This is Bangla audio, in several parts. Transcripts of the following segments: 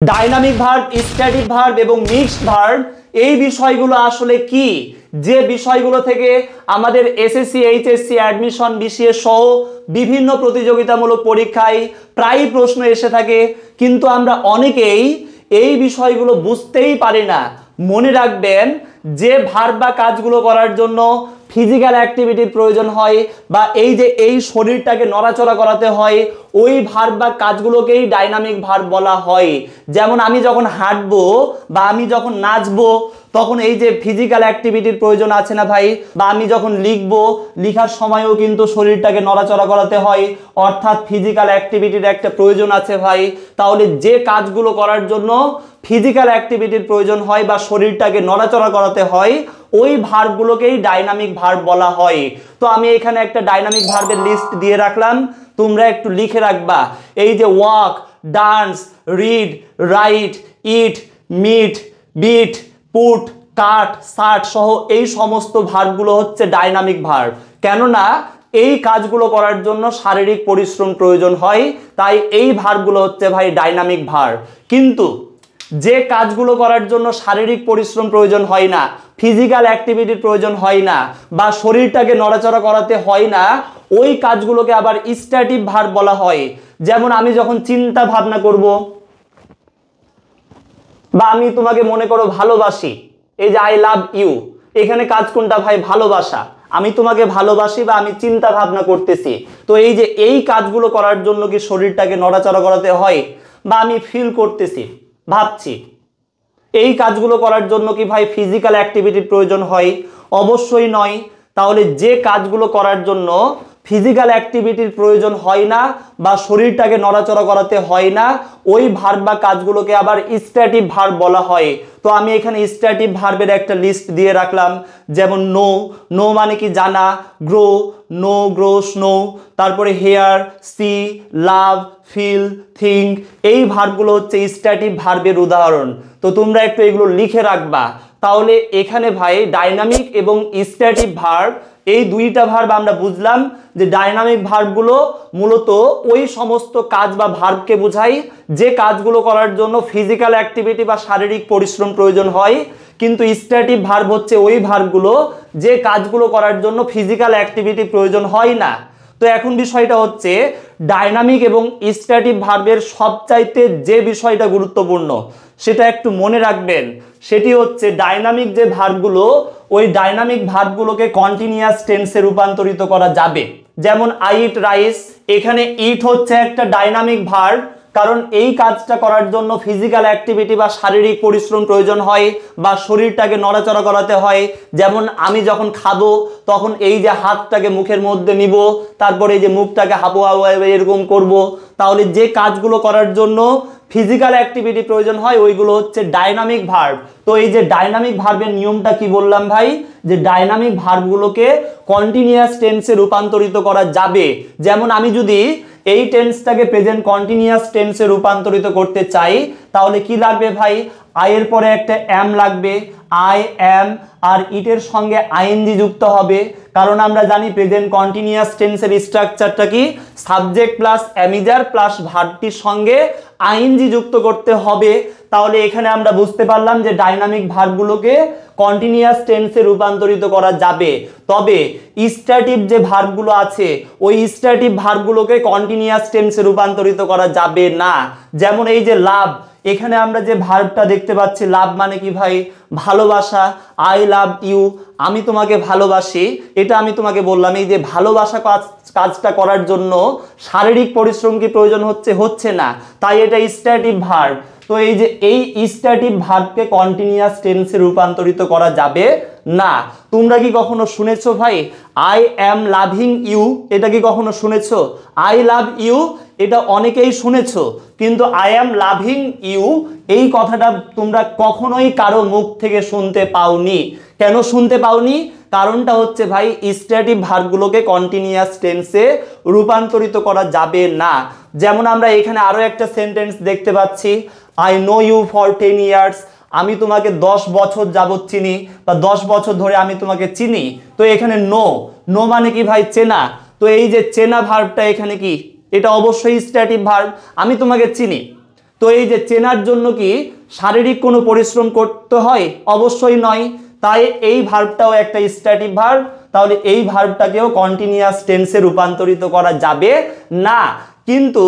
ডাইনামিক ভার্ব, স্ট্যাটিক ভার্ব এবং মিক্সড ভার্ব এই বিষয়গুলো আসলে কি, যে বিষয়গুলো থেকে আমাদের এসএসসি, এইচএসসি, অ্যাডমিশন, বিসিএস সহ বিভিন্ন প্রতিযোগিতামূলক পরীক্ষায় প্রায় প্রশ্ন এসে থাকে, কিন্তু আমরা অনেকেই এই বিষয়গুলো বুঝতেই পারি না। মনে রাখবেন, যে ভার্ব বা কাজগুলো করার জন্য ফিজিক্যাল অ্যাক্টিভিটির প্রয়োজন হয় বা এই যে এই শরীরটাকে নড়াচড়া করাতে হয়, ওই ভার্ব বা কাজগুলোকেই ডাইনামিক ভার্ব বলা হয়। যেমন আমি যখন হাঁটবো বা আমি যখন নাচবো তখন এই যে ফিজিক্যাল অ্যাক্টিভিটির প্রয়োজন আছে না ভাই, বা আমি যখন লিখবো, লেখার সময়ও কিন্তু শরীরটাকে নড়াচড়া করাতে হয়, অর্থাৎ ফিজিক্যাল অ্যাক্টিভিটির একটা প্রয়োজন আছে ভাই। তাহলে যে কাজগুলো করার জন্য ফিজিক্যাল অ্যাক্টিভিটির প্রয়োজন হয় বা শরীরটাকে নড়াচড়া করাতে হয়, ওই ভার্বগুলোকেই ডাইনামিক ভার্ব বলা হয়। তো আমি এখানে একটা ডাইনামিক ভার্বের লিস্ট দিয়ে রাখলাম, তোমরা একটু লিখে রাখবা। এই যে ওয়াক, ডান্স, রিড, রাইট, ইট, মিট, বিট, পুট, কাট, সাট সহ এই সমস্ত ভার্বগুলো হচ্ছে ডাইনামিক ভার্ব। কেননা এই কাজগুলো করার জন্য শারীরিক পরিশ্রম প্রয়োজন হয়, তাই এই ভার্বগুলো হচ্ছে ভাই ডাইনামিক ভার্ব। কিন্তু যে কাজগুলো করার জন্য শারীরিক পরিশ্রম প্রয়োজন হয় না, ফিজিক্যাল অ্যাক্টিভিটির প্রয়োজন হয় না বা শরীরটাকে নড়াচড়া করাতে হয় না, ওই কাজগুলোকে আবার স্ট্যাটিক ভার্ব বলা হয়। যেমন আমি যখন চিন্তা ভাবনা করব বা আমি তোমাকে মনে করো ভালোবাসি, এই যে আই লাভ ইউ, এখানে কাজ কোনটা ভাই? ভালোবাসা। আমি তোমাকে ভালোবাসি বা আমি চিন্তা ভাবনা করতেছি, তো এই যে এই কাজগুলো করার জন্য কি শরীরটাকে নড়াচড়া করাতে হয়? বা আমি ফিল করতেছি, ভাবছি, এই কাজগুলো করার জন্য কি ভাই ফিজিক্যাল অ্যাক্টিভিটির প্রয়োজন হয়? অবশ্যই নয়। তাহলে যে কাজগুলো করার জন্য ফিজিক্যাল অ্যাক্টিভিটির প্রয়োজন হয় না বা শরীরটাকে নড়াচড়া করাতে হয় না, ওই ভার্ব বা কাজগুলোকে আবার স্ট্যাটিক ভার্ব বলা হয়। তো আমি এখানে স্ট্যাটিক ভার্বের একটা লিস্ট দিয়ে রাখলাম। যেমন নো, নো মানে কি জানা, গ্রো, নো গ্রোস নো, তারপরে হেয়ার, সি, লাভ, ফিল, থিঙ্ক, এই ভার্বগুলো হচ্ছে স্ট্যাটিক ভার্বের উদাহরণ। তো তোমরা একটু এগুলো লিখে রাখবা। তাহলে এখানে ভাই ডাইনামিক এবং স্ট্যাটিক ভার্ব, এই দুইটা ভার্ব আমরা বুঝলাম যে ডাইনামিক ভার্বগুলো মূলত ওই সমস্ত কাজ বা ভার্বকে বোঝায় যে কাজগুলো করার জন্য ফিজিক্যাল অ্যাক্টিভিটি বা শারীরিক পরিশ্রম প্রয়োজন হয়, কিন্তু স্ট্যাটিক ভার্ব হচ্ছে ওই ভার্বগুলো যে কাজগুলো করার জন্য ফিজিক্যাল অ্যাক্টিভিটি প্রয়োজন হয় না। তো এখন বিষয়টা হচ্ছে ডাইনামিক এবং স্ট্যাটিক ভার্বের সবচাইতে যে বিষয়টা গুরুত্বপূর্ণ সেটা একটু মনে রাখবেন, সেটি হচ্ছে ডাইনামিক যে ভার্বগুলো, ওই ডাইনামিক ভার্বগুলোকে কন্টিনিউয়াস টেন্সে রূপান্তরিত করা যাবে। যেমন আই ইট রাইস, এখানে ইট হচ্ছে একটা ডাইনামিক ভার্ব, কারণ এই কাজটা করার জন্য ফিজিক্যাল অ্যাক্টিভিটি বা শারীরিক পরিশ্রম প্রয়োজন হয় বা শরীরটাকে নড়াচড়া করাতে হয়। যেমন আমি যখন খাবো তখন এই যে হাতটাকে মুখের মধ্যে নিব, তারপরে এই যে মুখটাকে হাবু হাবু এরকম করব। তাহলে যে কাজগুলো করার জন্য ফিজিক্যাল অ্যাক্টিভিটি প্রয়োজন হয় ওইগুলো হচ্ছে ডাইনামিক ভার্ব। তো এই যে ডাইনামিক ভার্বের নিয়মটা কি বললাম ভাই, যে ডাইনামিক ভার্বগুলোকে কন্টিনিউয়াস টেন্সে রূপান্তরিত করা যাবে। যেমন আমি যদি এই টেন্সটাকে প্রেজেন্ট কন্টিনিউয়াস টেন্সে রূপান্তরিত করতে চাই, তাহলে কি লাগবে ভাই? আই এর পরে একটা এম লাগবে, আই এম, আর ইটের সঙ্গে আইএনজি যুক্ত হবে, কারণ আমরা জানি প্রেজেন্ট কন্টিনিউয়াস টেন্সের স্ট্রাকচারটা কি? সাবজেক্ট প্লাস অ্যামিজার প্লাস ভার্বটির সঙ্গে আইএনজি যুক্ত করতে হবে। তাহলে এখানে আমরা বুঝতে পারলাম যে ডাইনামিক ভার্বগুলোকে কন্টিনিউয়াস টেন্সে রূপান্তরিত করা যাবে, তবে স্ট্যাটিক যে ভার্বগুলো আছে ওই স্ট্যাটিক ভার্বগুলোকে কন্টিনিউয়াস টেন্সে রূপান্তরিত করা যাবে না। যেমন এই যে লাভ, এখানে আমরা যে ভার্বটা দেখতে পাচ্ছি, লাভ মানে কি ভাই? ভালোবাসা। আই লাভ ইউ, আমি তোমাকে ভালোবাসি, এটা আমি তোমাকে বললাম। এই যে ভালোবাসা কাজটা করার জন্য শারীরিক পরিশ্রম কি প্রয়োজন হচ্ছে না, তাই এটা স্ট্যাটিক ভার্ব। তো এই যে এই স্ট্যাটিক ভার্বকে কন্টিনিউয়াস টেন্সে রূপান্তরিত করা যাবে না। তোমরা কি কখনো শুনেছো ভাই আই অ্যাম লাভিং ইউ? এটা কি কখনো শুনেছো? আই লাভ ইউ এটা অনেকেই শুনেছো, কিন্তু আই অ্যাম লাভিং ইউ এই কথাটা তোমরা কখনোই কারো মুখ থেকে শুনতে পাওনি। কেন শুনতে পাওনি? কারণটা হচ্ছে ভাই স্ট্যাটিক ভার্বগুলোকে কন্টিনিউয়াস টেন্সে রূপান্তরিত করা যাবে না। যেমন আমরা এখানে আরো একটা সেন্টেন্স দেখতে পাচ্ছি, I know you for 10 years, আমি তোমাকে 10 বছর যাবত চিনি বা 10 বছর ধরে আমি তোমাকে চিনি। তো এখানে নো, নো মানে কি ভাই? চেনা। তো এই যে চেনা ভার্বটা এখানে কি? এটা অবশ্যই স্ট্যাটিক ভার্ব, আমি তোমাকে চিনি। তো এই যে চেনার জন্য কি শারীরিক কোনো পরিশ্রম করতে হয়? অবশ্যই নয়। তাই এই ভার্বটাও একটা স্ট্যাটিক ভার্ব, তাহলে এই ভার্বটাকেও কন্টিনিউয়াস টেন্সে রূপান্তরিত করা যাবে না। কিন্তু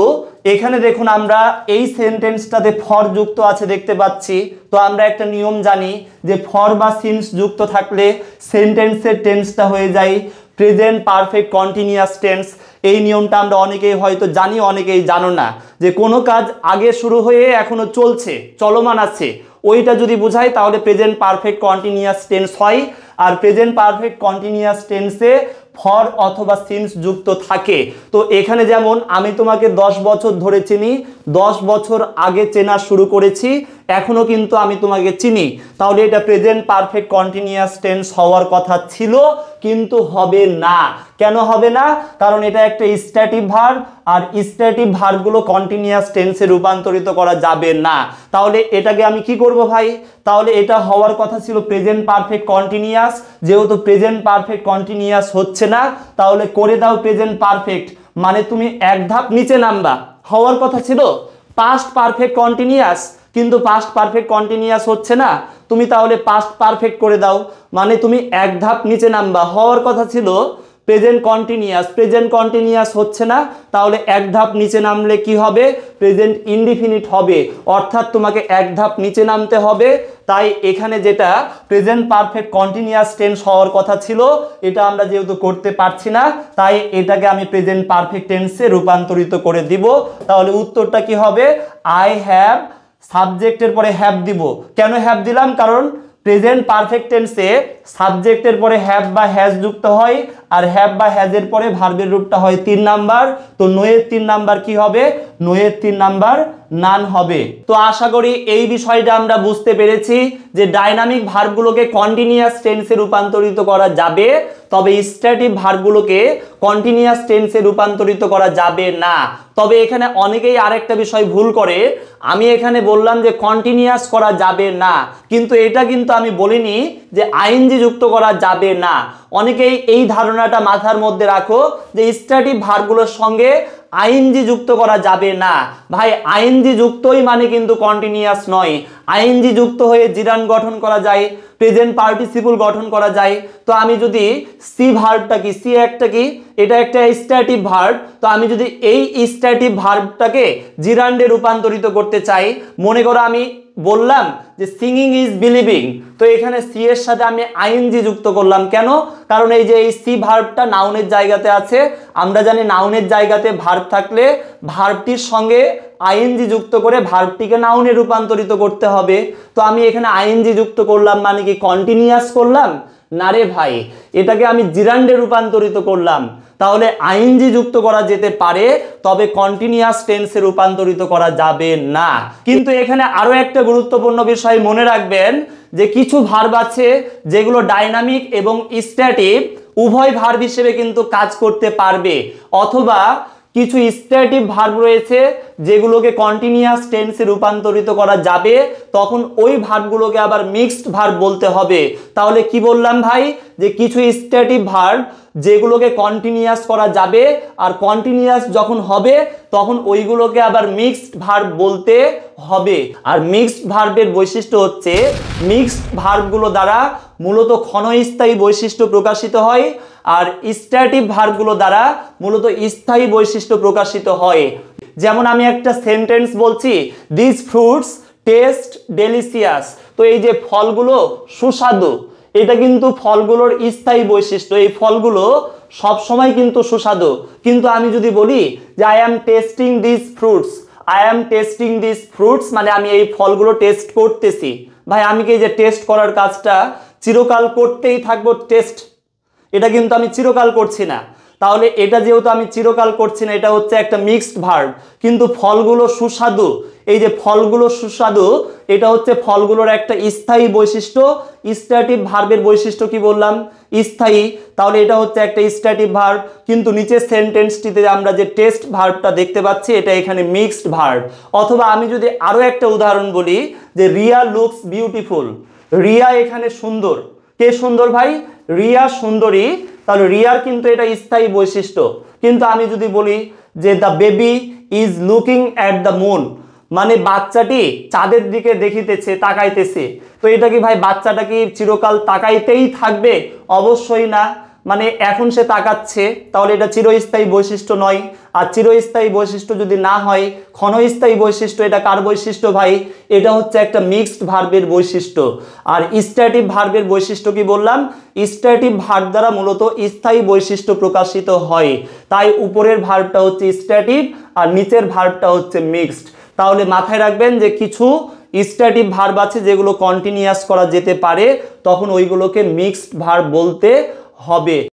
এখানে দেখুন আমরা এই সেন্টেন্সটাতে ফর যুক্ত আছে দেখতে পাচ্ছি। তো আমরা একটা নিয়ম জানি যে ফর বা সিন্স যুক্ত থাকলে সেন্টেন্সের টেন্সটা হয়ে যায় প্রেজেন্ট পারফেক্ট কন্টিনিউয়াস টেন্স। এই নিয়মটা আমরা অনেকেই হয়তো জানি, অনেকেই জানো না, যে কোনো কাজ আগে শুরু হয়ে এখনো চলছে, চলমান আছে, ওইটা যদি বোঝায় তাহলে প্রেজেন্ট পারফেক্ট কন্টিনিউয়াস টেন্স হয়। আর প্রেজেন্ট পারফেক্ট কন্টিনিউয়াস টেন্সে ফর অথবা সিন্স যুক্ত থাকে। তো এখানে যেমন আমি তোমাকে 10 বছর ধরে চিনি, 10 বছর আগে চেনা শুরু করেছি, এখনো কিন্তু আমি তোমাকে চিনি, তাহলে এটা প্রেজেন্ট পারফেক্ট কন্টিনিউয়াস টেন্স হওয়ার কথা ছিল, কিন্তু হবে না। কেন হবে না? কারণ এটা একটা স্ট্যাটিক ভার্ব, আর স্ট্যাটিক ভার্বগুলো কন্টিনিউয়াস টেন্সে রূপান্তরিত করা যাবে না। তাহলে এটাকে আমি কি করব ভাই? তাহলে এটা হওয়ার কথা ছিল প্রেজেন্ট পারফেক্ট কন্টিনিউয়াস, যেহেতু প্রেজেন্ট পারফেক্ট কন্টিনিউয়াস হচ্ছে না, তাহলে করে দাও প্রেজেন্ট পারফেক্ট, মানে তুমি এক ধাপ নিচে নামবা। হওয়ার কথা ছিল পাস্ট পারফেক্ট কন্টিনিউয়াস, কিন্তু পাস্ট পারফেক্ট কন্টিনিউয়াস হচ্ছে না, তুমি তাহলে পাস্ট পারফেক্ট করে দাও, মানে তুমি এক ধাপ নিচে নামবা। হওয়ার কথা ছিল প্রেজেন্ট কন্টিনিউয়াস, প্রেজেন্ট কন্টিনিউয়াস হচ্ছে না, তাহলে এক ধাপ নিচে নামলে কি হবে? প্রেজেন্ট ইনডিফিনিট হবে, অর্থাৎ তোমাকে এক ধাপ নিচে নামতে হবে। তাই এখানে যেটা প্রেজেন্ট পারফেক্ট কন্টিনিউয়াস টেন্স হওয়ার কথা ছিল, এটা আমরা যেহেতু করতে পারছি না, তাই এটাকে আমি প্রেজেন্ট পারফেক্ট টেন্সে রূপান্তরিত করে দিব। তাহলে উত্তরটা কি হবে? আই হ্যাভ, সাবজেক্টের পরে হ্যাভ দিব। কেন হ্যাভ দিলাম? কারণ প্রেজেন্ট পারফেক্ট টেন্সে সাবজেক্টের পরে হ্যাভ বা হ্যাজ যুক্ত হয়, আর হ্যাভ বা হ্যাজের পরে ভার্বের রূপটা হয় 3 নাম্বার। তো নোয়ের 3 নাম্বার কি হবে? নোয়ের 3 নাম্বার নান হবে। তো আশা করি এই বিষয়টা আমরা বুঝতে পেরেছি যে ডাইনামিক ভার্বগুলোকে কন্টিনিউয়াস টেন্সে রূপান্তরিত করা যাবে, তবে স্ট্যাটিক ভার্বগুলোকে কন্টিনিউয়াস টেন্সে রূপান্তরিত করা যাবে না। তবে এখানে অনেকেই আরেকটা বিষয় ভুল করে, আমি এখানে বললাম যে কন্টিনিউয়াস করা যাবে না, কিন্তু এটা কিন্তু আমি বলিনি যে আইএনজি যুক্ত করা যাবে না। অনেকেই এই ধারণাটা মাথার মধ্যে রাখো যে স্ট্যাটিক ভার্বগুলোর সঙ্গে আইএনজি যুক্ত করা যাবে না। ভাই আইএনজি যুক্তই মানে কিন্তু কন্টিনিউয়াস নয়। আইএনজি যুক্ত হয়ে জিরান গঠন করা যায়, প্রেজেন্ট পার্টিসিপল গঠন করা যায়। তো আমি যদি সি ভার্বটা কি, সি একটা কি, এটা একটা স্ট্যাটিক ভার্ব, তো আমি যদি এই স্ট্যাটিক ভার্বটাকে জিরান্ডে রূপান্তরিত করতে চাই, মনে করো আমি বললাম যে সিঙ্গিং ইজ বিলিভিং, তো এখানে সি এর সাথে আমি আইএনজি যুক্ত করলাম। কেন? কারণ এই যে এই সি ভার্বটা নাউনের জায়গাতে আছে, আমরা জানি নাউনের জায়গাতে ভার্ব থাকলে ভার্বটির সঙ্গে আইএনজি যুক্ত করে ভার্বটিকে নাউনে রূপান্তরিত করতে হবে। তো আমি এখানে আইএনজি যুক্ত করলাম মানে কি কন্টিনিউয়াস করলাম? না রে ভাই, এটাকে আমি জিরান্ডে রূপান্তরিত করলাম। তাহলে আইএনজি যুক্ত করা যেতে পারে, তবে কন্টিনিউয়াস টেন্সে রূপান্তরিত করা যাবে না। কিন্তু এখানে আরো একটা গুরুত্বপূর্ণ বিষয় মনে রাখবেন যে কিছু ভার্ব আছে যেগুলো ডাইনামিক এবং স্ট্যাটিক উভয় ভার্ব হিসেবে কিন্তু কাজ করতে পারবে, অথবা কিছু স্ট্যাটিক ভার্ব রয়েছে যেগুলোকে কন্টিনিউয়াস টেন্সে রূপান্তরিত করা যাবে, তখন ওই ভার্বগুলোকে আবার মিক্সড ভার্ব বলতে হবে। তাহলে কি বললাম ভাই? যে কিছু স্ট্যাটিক ভার্ব যেগুলোকে কন্টিনিউয়াস করা যাবে, আর কন্টিনিউয়াস যখন হবে তখন ওইগুলোকে আবার মিক্সড ভার্ব বলতে হবে। আর মিক্সড ভার্বের বৈশিষ্ট্য হচ্ছে মিক্সড ভার্বগুলো দ্বারা মূলত ক্ষণস্থায়ী বৈশিষ্ট্য প্রকাশিত হয়, আর স্ট্যাটিক ভার্বগুলো দ্বারা মূলত স্থায়ী বৈশিষ্ট্য প্রকাশিত হয়। যেমন আমি একটা সেন্টেন্স বলছি, দিস ফ্রুটস টেস্ট ডেলিসিয়াস, তো এই যে ফলগুলো সুস্বাদু, এটা কিন্তু ফলগুলোর স্থায়ী বৈশিষ্ট্য, এই ফলগুলো সব সময় কিন্তু সুস্বাদু। কিন্তু আমি যদি বলি যে I am testing this fruits, I am testing this fruits মানে আমি এই ফলগুলো টেস্ট করতেছি। ভাই আমি কি এই যে টেস্ট করার কাজটা চিরকাল করতেই থাকবো? টেস্ট এটা কিন্তু আমি চিরকাল করছি না। তাহলে এটা যেহেতু আমি চিরকাল করছি না, এটা হচ্ছে একটা মিক্সড ভার্ব। কিন্তু ফলগুলো সুস্বাদু, এই যে ফলগুলো সুস্বাদু, এটা হচ্ছে ফলগুলোর একটা স্থায়ী বৈশিষ্ট্য। স্ট্যাটিক ভার্বের বৈশিষ্ট্য কি বললাম? স্থায়ী। তাহলে এটা হচ্ছে একটা স্ট্যাটিক ভার্ব। কিন্তু নিচের সেন্টেন্সটিতে আমরা যে টেস্ট ভার্বটা দেখতে পাচ্ছি, এটা এখানে মিক্সড ভার্ব। অথবা আমি যদি আরো একটা উদাহরণ বলি যে রিয়া লুকস বিউটিফুল, রিয়া এখানে সুন্দর। কে সুন্দর ভাই? রিয়া সুন্দরী। তাহলে রিয়ার কিন্তু এটা স্থায়ী বৈশিষ্ট্য। কিন্তু আমি যদি বলি যে the baby is looking at the moon, মানে বাচ্চাটি চাঁদের দিকে দেখিতেছে, তাকাইতেছে। তো এটা কি ভাই বাচ্চাটা কি চিরকাল তাকাইতেই থাকবে? অবশ্যই না। মানে এখন সে তাকাচ্ছে, তাহলে এটা চিরস্থায়ী বৈশিষ্ট্য নয়। আর চিরস্থায়ী বৈশিষ্ট্য যদি না হয়, ক্ষণস্থায়ী বৈশিষ্ট্য, এটা কার বৈশিষ্ট্য ভাই? এটা হচ্ছে একটা মিক্সড ভার্বের বৈশিষ্ট্য। আর স্ট্যাটিক ভার্বের বৈশিষ্ট্য কি বললাম? স্ট্যাটিক ভার্ব দ্বারা মূলত স্থায়ী বৈশিষ্ট্য প্রকাশিত হয়। তাই উপরের ভার্বটা হচ্ছে স্ট্যাটিক আর নিচের ভার্বটা হচ্ছে মিক্সড। তাহলে মাথায় রাখবেন যে কিছু স্ট্যাটিক ভার্ব আছে যেগুলো কন্টিনিউয়াস করা যেতে পারে, তখন ওইগুলোকে মিক্সড ভার্ব বলতে হবে।